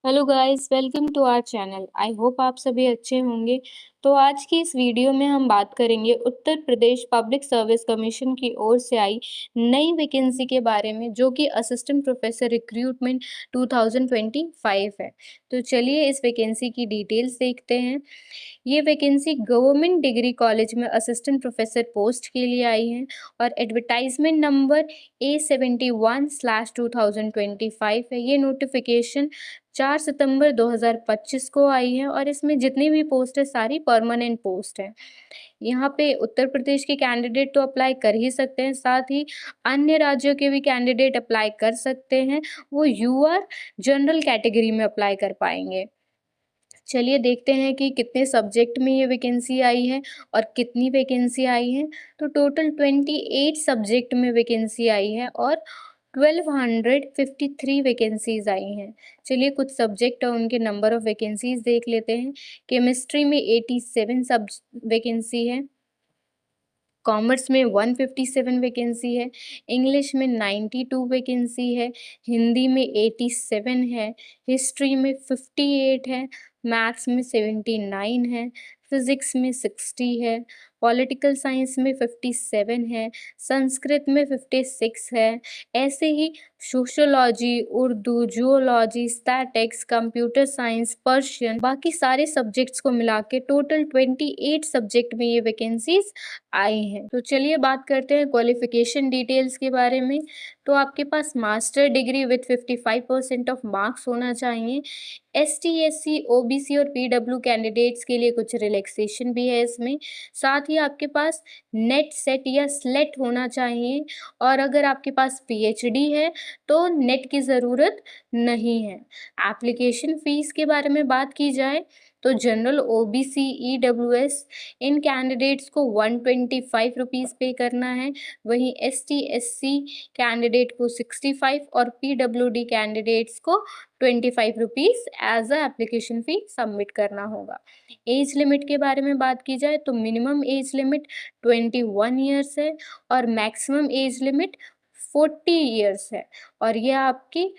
Hello guys, welcome to our channel. I hope आप सभी अच्छे होंगे। तो आज की इस वीडियो में हम बात करेंगे Uttar Pradesh public service commission की ओर से आई नई वैकेंसी के बारे में, जो कि असिस्टेंट प्रोफेसर रिक्रूटमेंट 2025 है। तो चलिए इस वैकेंसी की डिटेल्स देखते हैं। ये वैकेंसी गवर्नमेंट डिग्री कॉलेज में असिस्टेंट प्रोफेसर पोस्ट के लिए आई है और एडवर्टाइजमेंट नंबर A71/2025 है। ये नोटिफिकेशन 4 सितंबर 2025 को आई है और इसमें जितनी भी पोस्ट है सारी परमानेंट पोस्ट है। यहाँ पे उत्तर प्रदेश के कैंडिडेट तो अप्लाई कर ही सकते हैं, साथ ही अन्य राज्यों के भी कैंडिडेट अप्लाई कर सकते हैं। वो यूआर जनरल कैटेगरी में अप्लाई कर पाएंगे। चलिए देखते हैं कि कितने सब्जेक्ट में ये वैकेंसी आई है और कितनी वैकेंसी आई है। तो टोटल 28 सब्जेक्ट में वैकेंसी आई है और 1253 वैकेंसीज आई हैं। चलिए कुछ सब्जेक्ट और उनके नंबर ऑफ वैकेंसीज देख लेते हैं। केमिस्ट्री में 87 सब वैकेंसी है, कॉमर्स में 157 वैकेंसी है, इंग्लिश में 92 वैकेंसी है, हिंदी में 87 है, हिस्ट्री में 58 है, मैथ्स में 79 है, फिजिक्स में 60 है, पॉलिटिकल साइंस में 57 है, संस्कृत में 56 है। ऐसे ही sociology, Urdu, zoology, statics, computer science, Persian, बाकी सारे सब्जेक्ट्स को मिला के टोटल 28 सब्जेक्ट में ये वैकेंसीज आई हैं। तो चलिए बात करते हैं क्वालिफिकेशन डिटेल्स के बारे में। तो आपके पास master degree with 55% of marks होना चाहिए। ST, SC, OBC और PW कैंडिडेट्स के लिए कुछ रिलैक्सेशन भी है इसमें। साथ ही आपके पास नेट सेट या स्लेट होना चाहिए और अगर आपके पास PhD है तो नेट की ज़रूरत नहीं है। एप्लीकेशन फ़ीस के बारे में बात की जाए तो जनरल, OBC, EWS इन कैंडिडेट्स को 125 रुपीज़ पे करना है। वहीं ST, SC कैंडिडेट को 65 और PWD कैंडिडेट्स को 25 rupees as a application fee submit करना होगा। एज लिमिट के बारे में बात की जाए तो मिनिमम एज लिमिट 21 ईयर्स है और मैक्सिमम एज लिमिट 40 ईयर्स है और यह आपकी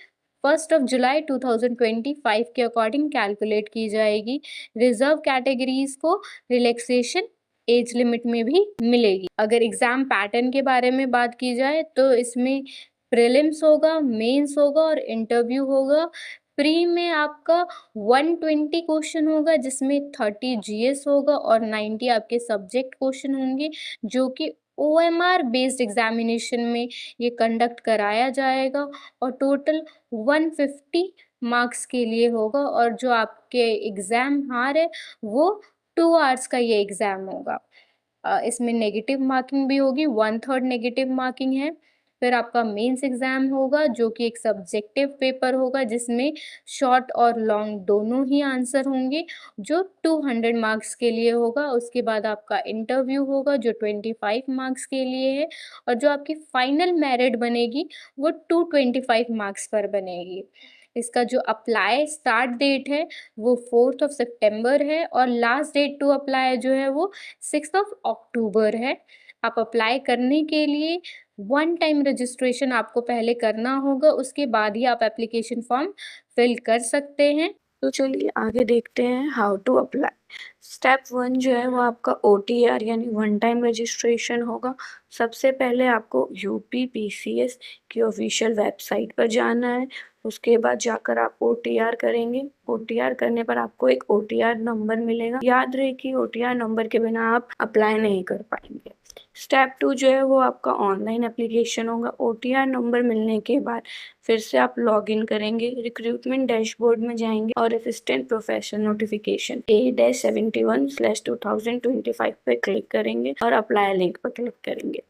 1 जुलाई 2025 के अकॉर्डिंग कैलकुलेट की जाएगी। रिजर्व कैटेगरीज को रिलैक्सेशन एज लिमिट में भी मिलेगी। अगर एग्जाम पैटर्न के बारे में बात की जाए तो इसमें प्रीलिम्स होगा, मेंस होगा और इंटरव्यू होगा। प्री में आपका 120 क्वेश्चन होगा जिसमें 30 GS होगा और 90 आपके सब्जेक्ट क्वेश्चन होंगे, जो कि OMR बेस्ड एग्जामिनेशन में ये कंडक्ट कराया जाएगा और टोटल 150 मार्क्स के लिए होगा और जो आपके एग्ज़ाम हार है वो 2 आवर्स का ये एग्ज़ाम होगा। इसमें नेगेटिव मार्किंग भी होगी, 1/3 नेगेटिव मार्किंग है। फिर आपका मेंस एग्ज़ाम होगा जो कि एक सब्जेक्टिव पेपर होगा जिसमें शॉर्ट और लॉन्ग दोनों ही आंसर होंगे, जो 200 मार्क्स के लिए होगा। उसके बाद आपका इंटरव्यू होगा जो 25 मार्क्स के लिए है और जो आपकी फाइनल मेरिट बनेगी वो 225 मार्क्स पर बनेगी। इसका जो अप्लाई स्टार्ट डेट है वो 4 सितंबर है और लास्ट डेट टू अप्लाई जो है वो 6 अक्टूबर है। आप अप्लाई करने के लिए वन टाइम रजिस्ट्रेशन आपको पहले करना होगा, उसके बाद ही आप एप्लीकेशन फॉर्म फिल कर सकते हैं। तो चलिए आगे देखते हैं हाउ टू अप्लाई। स्टेप 1 जो है वो आपका OTR यानी वन टाइम रजिस्ट्रेशन होगा। सबसे पहले आपको UP PCS की ऑफिशियल वेबसाइट पर जाना है। उसके बाद जाकर आप OTR करेंगे। OTR करने पर आपको एक OTR नंबर मिलेगा। याद रहे कि OTR नंबर के बिना आप अप्लाई नहीं कर पाएंगे। स्टेप 2 जो है वो आपका ऑनलाइन एप्लीकेशन होगा। OTR नंबर मिलने के बाद फिर से आप लॉगिन करेंगे, रिक्रूटमेंट डैशबोर्ड में जाएंगे और असिस्टेंट प्रोफेशनल नोटिफिकेशन A-71/2025 पे क्लिक करेंगे और अप्लाई लिंक पर क्लिक करेंगे।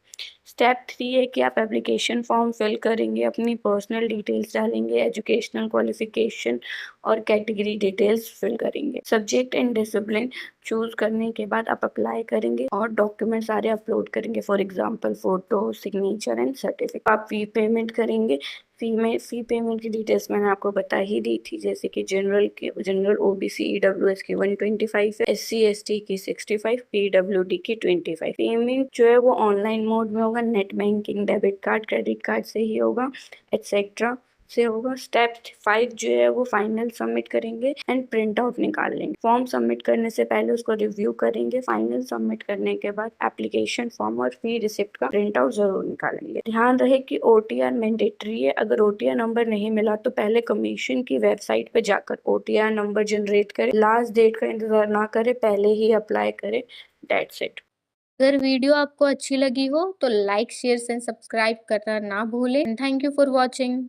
स्टेप 3 है कि आप एप्लीकेशन फॉर्म फिल करेंगे, अपनी पर्सनल डिटेल्स डालेंगे, एजुकेशनल क्वालिफिकेशन और कैटेगरी डिटेल्स फिल करेंगे। सब्जेक्ट एंड डिसिप्लिन चूज करने के बाद आप अप्लाई करेंगे और डॉक्यूमेंट सारे अपलोड करेंगे, for example photo, signature and certificate. आप फी पेमेंट करेंगे। फी पेमेंट की डिटेल्स मैंने आपको बता ही दी थी, जैसे कि जनरल OBC EWS की 125 है, SC ST की 65, PWD की 25। पेमेंट जो है वो ऑनलाइन मोड में होगा, net banking, debit card, credit card से ही होगा, एक्सेट्रा। से होगा। स्टेप 5 जो है वो फाइनल सबमिट करेंगे एंड प्रिंट आउट निकाल लेंगे। फॉर्म सबमिट करने से पहले उसको रिव्यू करेंगे। फाइनल सबमिट करने के बाद एप्लीकेशन फॉर्म और फी रिसिप्ट का प्रिंट आउट जरूर निकालेंगे। ध्यान रहे कि OTR मैंडेटरी है। अगर OTR नंबर नहीं मिला तो पहले कमीशन की वेबसाइट पे जाकर OTR नंबर जनरेट करें। लास्ट डेट का इंतजार ना करें, पहले ही अप्लाई करें। That's it. अगर वीडियो आपको अच्छी लगी हो तो लाइक शेयर एंड सब्सक्राइब करना ना भूलें। Thank you for watching.